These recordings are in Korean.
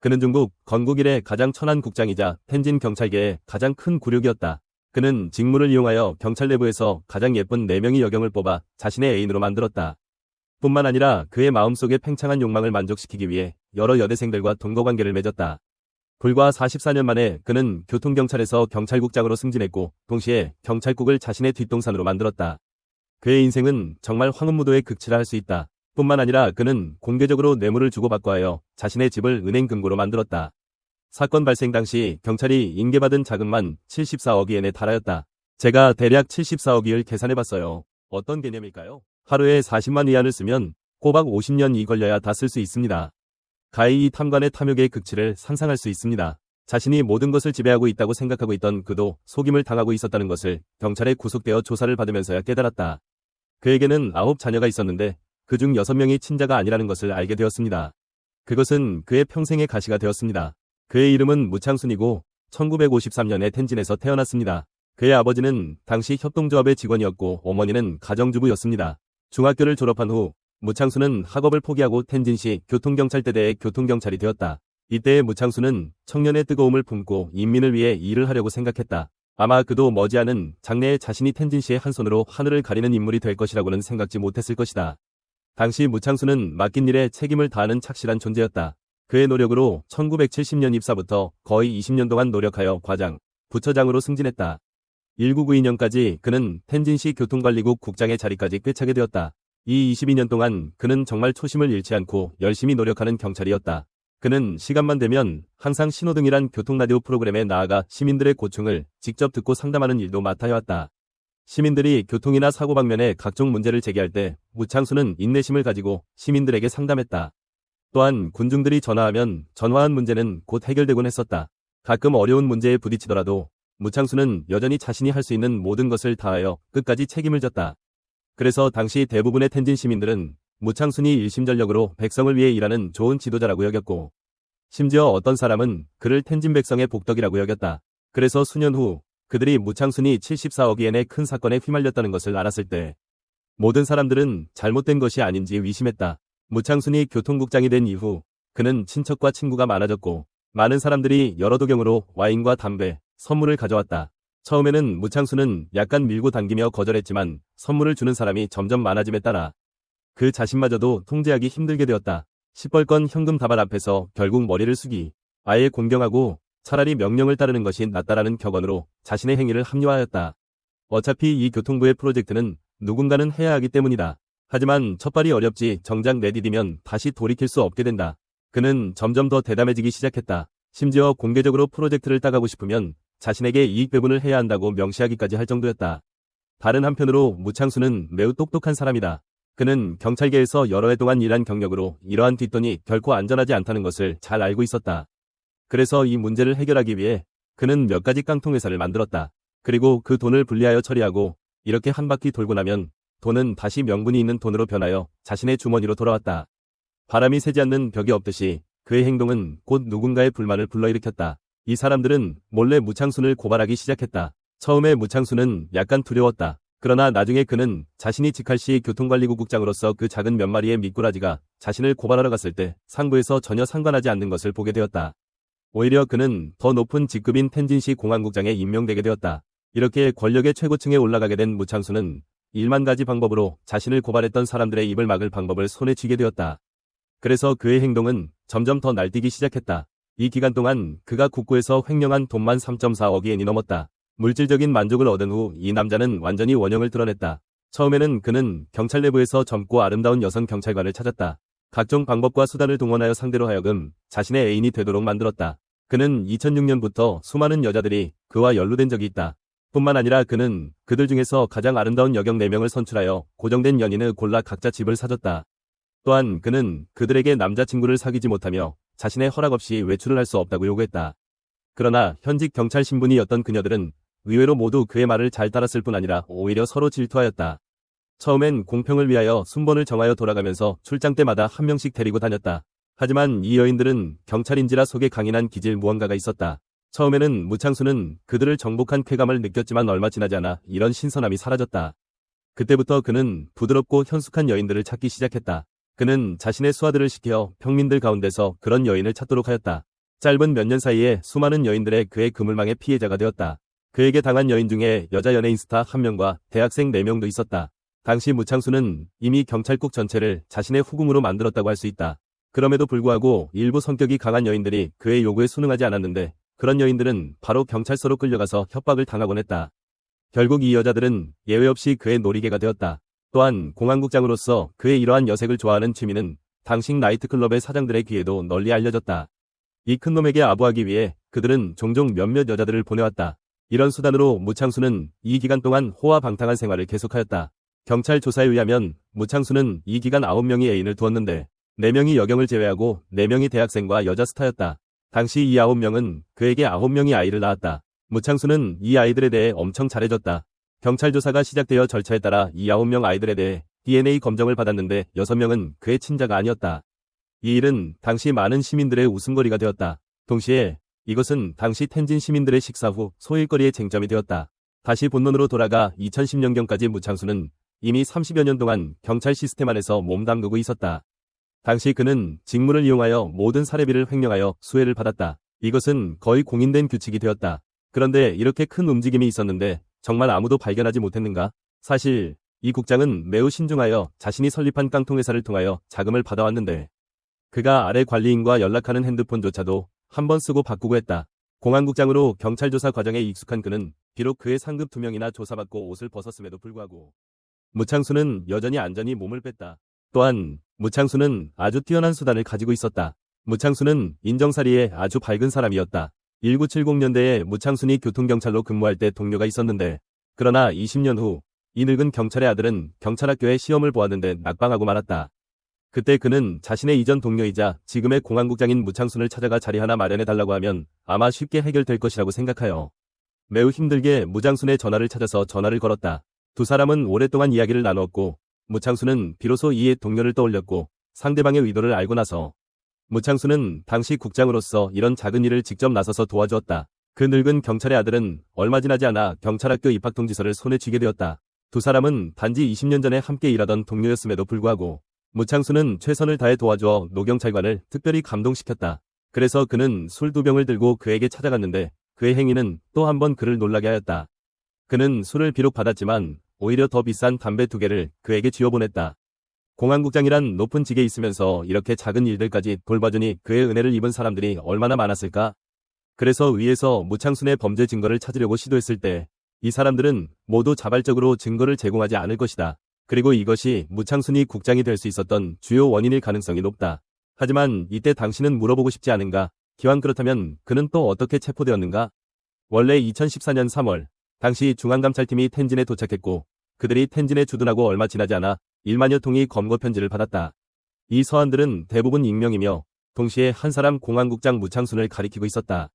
그는 중국 건국 이래 가장 천한 국장이자 텐진 경찰계의 가장 큰 굴욕이었다. 그는 직무를 이용하여 경찰 내부에서 가장 예쁜 4명의 여경을 뽑아 자신의 애인으로 만들었다. 뿐만 아니라 그의 마음속의 팽창한 욕망을 만족시키기 위해 여러 여대생들과 동거관계를 맺었다. 불과 44년 만에 그는 교통경찰에서 경찰국장으로 승진했고 동시에 경찰국을 자신의 뒷동산으로 만들었다. 그의 인생은 정말 황혼무도의 극치라 할 수 있다. 뿐만 아니라 그는 공개적으로 뇌물을 주고받고 하여 자신의 집을 은행 금고로 만들었다. 사건 발생 당시 경찰이 인계받은 자금만 74억 위엔에 달하였다. 제가 대략 74억 위를 계산해봤어요. 어떤 개념일까요? 하루에 40만 위안을 쓰면 꼬박 50년이 걸려야 다 쓸 수 있습니다. 가히 이 탐관의 탐욕의 극치를 상상할 수 있습니다. 자신이 모든 것을 지배하고 있다고 생각하고 있던 그도 속임을 당하고 있었다는 것을 경찰에 구속되어 조사를 받으면서야 깨달았다. 그에게는 9자녀가 있었는데 그중 6명이 친자가 아니라는 것을 알게 되었습니다. 그것은 그의 평생의 가시가 되었습니다. 그의 이름은 무창순이고 1953년에 텐진에서 태어났습니다. 그의 아버지는 당시 협동조합의 직원이었고 어머니는 가정주부였습니다. 중학교를 졸업한 후 무창순은 학업을 포기하고 텐진시 교통경찰대대의 교통경찰이 되었다. 이때의 무창순은 청년의 뜨거움을 품고 인민을 위해 일을 하려고 생각했다. 아마 그도 머지않은 장래에 자신이 텐진시의 한 손으로 하늘을 가리는 인물이 될 것이라고는 생각지 못했을 것이다. 당시 무창순은 맡긴 일에 책임을 다하는 착실한 존재였다. 그의 노력으로 1970년 입사부터 거의 20년 동안 노력하여 과장, 부처장으로 승진했다. 1992년까지 그는 텐진시 교통관리국 국장의 자리까지 꿰차게 되었다. 이 22년 동안 그는 정말 초심을 잃지 않고 열심히 노력하는 경찰이었다. 그는 시간만 되면 항상 신호등이란 교통라디오 프로그램에 나아가 시민들의 고충을 직접 듣고 상담하는 일도 맡아왔다. 시민들이 교통이나 사고 방면에 각종 문제를 제기할 때 무창순은 인내심을 가지고 시민들에게 상담했다. 또한 군중들이 전화하면 전화한 문제는 곧 해결되곤 했었다. 가끔 어려운 문제에 부딪히더라도 무창순은 여전히 자신이 할 수 있는 모든 것을 다하여 끝까지 책임을 졌다. 그래서 당시 대부분의 텐진 시민들은 무창순이 일심전력으로 백성을 위해 일하는 좋은 지도자라고 여겼고 심지어 어떤 사람은 그를 텐진 백성의 복덕이라고 여겼다. 그래서 수년 후 그들이 무창순이 74억 위엔의 큰 사건에 휘말렸다는 것을 알았을 때 모든 사람들은 잘못된 것이 아닌지 의심했다. 무창순이 교통국장이 된 이후 그는 친척과 친구가 많아졌고 많은 사람들이 여러 도경으로 와인과 담배, 선물을 가져왔다. 처음에는 무창순은 약간 밀고 당기며 거절했지만 선물을 주는 사람이 점점 많아짐에 따라 그 자신마저도 통제하기 힘들게 되었다. 시뻘건 현금 다발 앞에서 결국 머리를 숙이 아예 공경하고 차라리 명령을 따르는 것이 낫다라는 격언으로 자신의 행위를 합리화하였다. 어차피 이 교통부의 프로젝트는 누군가는 해야 하기 때문이다. 하지만 첫발이 어렵지 정작 내디디면 다시 돌이킬 수 없게 된다. 그는 점점 더 대담해지기 시작했다. 심지어 공개적으로 프로젝트를 따가고 싶으면 자신에게 이익 배분을 해야 한다고 명시하기까지 할 정도였다. 다른 한편으로 무창순은 매우 똑똑한 사람이다. 그는 경찰계에서 여러 해 동안 일한 경력으로 이러한 뒷돈이 결코 안전하지 않다는 것을 잘 알고 있었다. 그래서 이 문제를 해결하기 위해 그는 몇 가지 깡통회사를 만들었다. 그리고 그 돈을 분리하여 처리하고 이렇게 한 바퀴 돌고 나면 돈은 다시 명분이 있는 돈으로 변하여 자신의 주머니로 돌아왔다. 바람이 새지 않는 벽이 없듯이 그의 행동은 곧 누군가의 불만을 불러일으켰다. 이 사람들은 몰래 무창순을 고발하기 시작했다. 처음에 무창순은 약간 두려웠다. 그러나 나중에 그는 자신이 직할시 교통관리국 국장으로서 그 작은 몇 마리의 미꾸라지가 자신을 고발하러 갔을 때 상부에서 전혀 상관하지 않는 것을 보게 되었다. 오히려 그는 더 높은 직급인 텐진시 공안국장에 임명되게 되었다. 이렇게 권력의 최고층에 올라가게 된 무창순은 1만 가지 방법으로 자신을 고발했던 사람들의 입을 막을 방법을 손에 쥐게 되었다. 그래서 그의 행동은 점점 더 날뛰기 시작했다. 이 기간 동안 그가 국고에서 횡령한 돈만 3.4억 위엔이 넘었다. 물질적인 만족을 얻은 후 이 남자는 완전히 원형을 드러냈다. 처음에는 그는 경찰 내부에서 젊고 아름다운 여성 경찰관을 찾았다. 각종 방법과 수단을 동원하여 상대로 하여금 자신의 애인이 되도록 만들었다. 그는 2006년부터 수많은 여자들이 그와 연루된 적이 있다. 뿐만 아니라 그는 그들 중에서 가장 아름다운 여경 4명을 선출하여 고정된 연인을 골라 각자 집을 사줬다. 또한 그는 그들에게 남자친구를 사귀지 못하며 자신의 허락 없이 외출을 할 수 없다고 요구했다. 그러나 현직 경찰 신분이었던 그녀들은 의외로 모두 그의 말을 잘 따랐을 뿐 아니라 오히려 서로 질투하였다. 처음엔 공평을 위하여 순번을 정하여 돌아가면서 출장 때마다 한 명씩 데리고 다녔다. 하지만 이 여인들은 경찰인지라 속에 강인한 기질 무언가가 있었다. 처음에는 무창순은 그들을 정복한 쾌감을 느꼈지만 얼마 지나지 않아 이런 신선함이 사라졌다. 그때부터 그는 부드럽고 현숙한 여인들을 찾기 시작했다. 그는 자신의 수하들을 시켜 평민들 가운데서 그런 여인을 찾도록 하였다. 짧은 몇 년 사이에 수많은 여인들의 그의 그물망의 피해자가 되었다. 그에게 당한 여인 중에 여자 연예인 스타 1명과 대학생 4명도 있었다. 당시 무창수는 이미 경찰국 전체를 자신의 후궁으로 만들었다고 할 수 있다. 그럼에도 불구하고 일부 성격이 강한 여인들이 그의 요구에 순응하지 않았는데 그런 여인들은 바로 경찰서로 끌려가서 협박을 당하곤 했다. 결국 이 여자들은 예외 없이 그의 놀이개가 되었다. 또한 공안국장으로서 그의 이러한 여색을 좋아하는 취미는 당시 나이트클럽의 사장들의 귀에도 널리 알려졌다. 이 큰 놈에게 아부하기 위해 그들은 종종 몇몇 여자들을 보내왔다. 이런 수단으로 무창수는 이 기간 동안 호화방탕한 생활을 계속하였다. 경찰 조사에 의하면 무창수는 이 기간 9명이 애인을 두었는데 4명이 여경을 제외하고 4명이 대학생과 여자 스타였다. 당시 이 9명은 그에게 9명이 아이를 낳았다. 무창수는 이 아이들에 대해 엄청 잘해줬다. 경찰 조사가 시작되어 절차에 따라 이 9명 아이들에 대해 DNA 검정을 받았는데 6명은 그의 친자가 아니었다. 이 일은 당시 많은 시민들의 웃음거리가 되었다. 동시에 이것은 당시 텐진 시민들의 식사 후 소일거리의 쟁점이 되었다. 다시 본론으로 돌아가 2010년경까지 무창수는 이미 30여 년 동안 경찰 시스템 안에서 몸담그고 있었다. 당시 그는 직무를 이용하여 모든 사례비를 횡령하여 수혜를 받았다. 이것은 거의 공인된 규칙이 되었다. 그런데 이렇게 큰 움직임이 있었는데 정말 아무도 발견하지 못했는가? 사실 이 국장은 매우 신중하여 자신이 설립한 깡통회사를 통하여 자금을 받아왔는데 그가 아래 관리인과 연락하는 핸드폰조차도 한 번 쓰고 바꾸고 했다. 공안국장으로 경찰 조사 과정에 익숙한 그는 비록 그의 상급 2명이나 조사받고 옷을 벗었음에도 불구하고 무창수는 여전히 안전히 몸을 뺐다. 또한 무창수는 아주 뛰어난 수단을 가지고 있었다. 무창수는 인정살이에 아주 밝은 사람이었다. 1970년대에 무창순이 교통경찰로 근무할 때 동료가 있었는데 그러나 20년 후 이 늙은 경찰의 아들은 경찰학교에 시험을 보았는데 낙방하고 말았다. 그때 그는 자신의 이전 동료이자 지금의 공안국장인 무창순을 찾아가 자리 하나 마련해달라고 하면 아마 쉽게 해결될 것이라고 생각하여 매우 힘들게 무장순의 전화를 찾아서 전화를 걸었다. 두 사람은 오랫동안 이야기를 나누었고 무창순은 비로소 이의 동료를 떠올렸고 상대방의 의도를 알고 나서 무창수는 당시 국장으로서 이런 작은 일을 직접 나서서 도와주었다. 그 늙은 경찰의 아들은 얼마 지나지 않아 경찰학교 입학통지서를 손에 쥐게 되었다. 두 사람은 단지 20년 전에 함께 일하던 동료였음에도 불구하고 무창수는 최선을 다해 도와주어 노경찰관을 특별히 감동시켰다. 그래서 그는 술 2병을 들고 그에게 찾아갔는데 그의 행위는 또 한 번 그를 놀라게 하였다. 그는 술을 비록 받았지만 오히려 더 비싼 담배 2개를 그에게 쥐어보냈다. 공안국장이란 높은 직에 있으면서 이렇게 작은 일들까지 돌봐주니 그의 은혜를 입은 사람들이 얼마나 많았을까? 그래서 위에서 무창순의 범죄 증거를 찾으려고 시도했을 때 이 사람들은 모두 자발적으로 증거를 제공하지 않을 것이다. 그리고 이것이 무창순이 국장이 될 수 있었던 주요 원인일 가능성이 높다. 하지만 이때 당신은 물어보고 싶지 않은가? 기왕 그렇다면 그는 또 어떻게 체포되었는가? 원래 2014년 3월 당시 중앙감찰팀이 텐진에 도착했고 그들이 텐진에 주둔하고 얼마 지나지 않아 1만여 통의 검거 편지를 받았다. 이 서한들은 대부분 익명이며 동시에 한 사람 공안국장 무창순을 가리키고 있었다.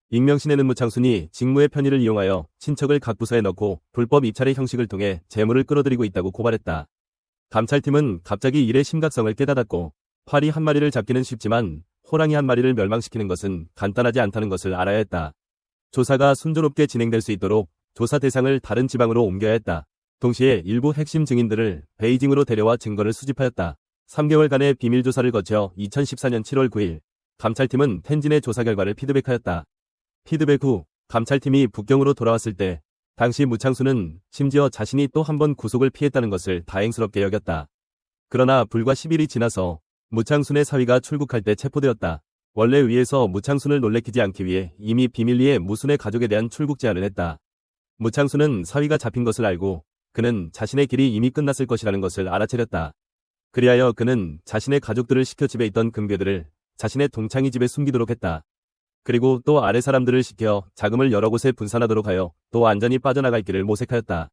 익명신에는 무창순이 직무의 편의를 이용하여 친척을 각 부서에 넣고 불법 입찰의 형식을 통해 재물을 끌어들이고 있다고 고발했다. 감찰팀은 갑자기 일의 심각성을 깨닫았고 파리 한 마리를 잡기는 쉽지만 호랑이 한 마리를 멸망시키는 것은 간단하지 않다는 것을 알아야 했다. 조사가 순조롭게 진행될 수 있도록 조사 대상을 다른 지방으로 옮겨야 했다. 동시에 일부 핵심 증인들을 베이징으로 데려와 증거를 수집하였다. 3개월간의 비밀조사를 거쳐 2014년 7월 9일 감찰팀은 텐진의 조사 결과를 피드백하였다. 피드백 후 감찰팀이 북경으로 돌아왔을 때 당시 무창수는 심지어 자신이 또 한 번 구속을 피했다는 것을 다행스럽게 여겼다. 그러나 불과 10일이 지나서 무창순의 사위가 출국할 때 체포되었다. 원래 위에서 무창순을 놀래키지 않기 위해 이미 비밀리에 무순의 가족에 대한 출국 제안을 했다. 무창순은 사위가 잡힌 것을 알고 그는 자신의 길이 이미 끝났을 것이라는 것을 알아차렸다. 그리하여 그는 자신의 가족들을 시켜 집에 있던 금괴들을 자신의 동창이 집에 숨기도록 했다. 그리고 또 아래 사람들을 시켜 자금을 여러 곳에 분산하도록 하여 또 안전히 빠져나갈 길을 모색하였다.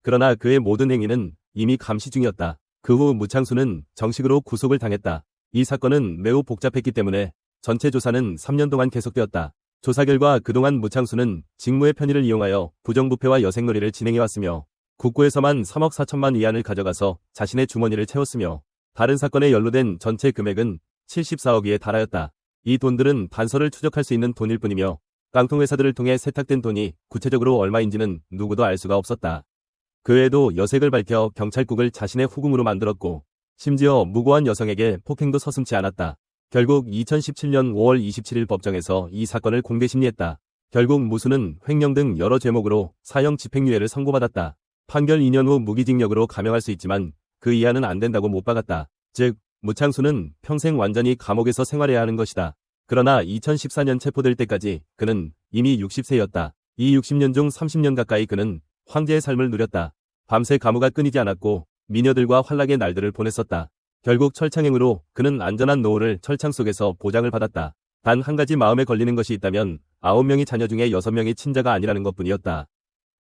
그러나 그의 모든 행위는 이미 감시 중이었다. 그 후 무창수는 정식으로 구속을 당했다. 이 사건은 매우 복잡했기 때문에 전체 조사는 3년 동안 계속되었다. 조사 결과 그동안 무창수는 직무의 편의를 이용하여 부정부패와 여색놀이를 진행해왔으며 국고에서만 3억 4천만 위안을 가져가서 자신의 주머니를 채웠으며 다른 사건에 연루된 전체 금액은 74억 위에 달하였다. 이 돈들은 단서를 추적할 수 있는 돈일 뿐이며 깡통회사들을 통해 세탁된 돈이 구체적으로 얼마인지는 누구도 알 수가 없었다. 그 외에도 여색을 밝혀 경찰국을 자신의 후궁으로 만들었고 심지어 무고한 여성에게 폭행도 서슴지 않았다. 결국 2017년 5월 27일 법정에서 이 사건을 공개 심리했다. 결국 무수는 횡령 등 여러 죄목으로 사형 집행유예를 선고받았다. 판결 2년 후 무기징역으로 감형할 수 있지만 그 이하는 안 된다고 못 박았다. 즉, 무창수는 평생 완전히 감옥에서 생활해야 하는 것이다. 그러나 2014년 체포될 때까지 그는 이미 60세였다. 이 60년 중 30년 가까이 그는 황제의 삶을 누렸다. 밤새 가무가 끊이지 않았고 미녀들과 환락의 날들을 보냈었다. 결국 철창행으로 그는 안전한 노후를 철창 속에서 보장을 받았다. 단 한 가지 마음에 걸리는 것이 있다면 9명의 자녀 중에 6명이 친자가 아니라는 것뿐이었다.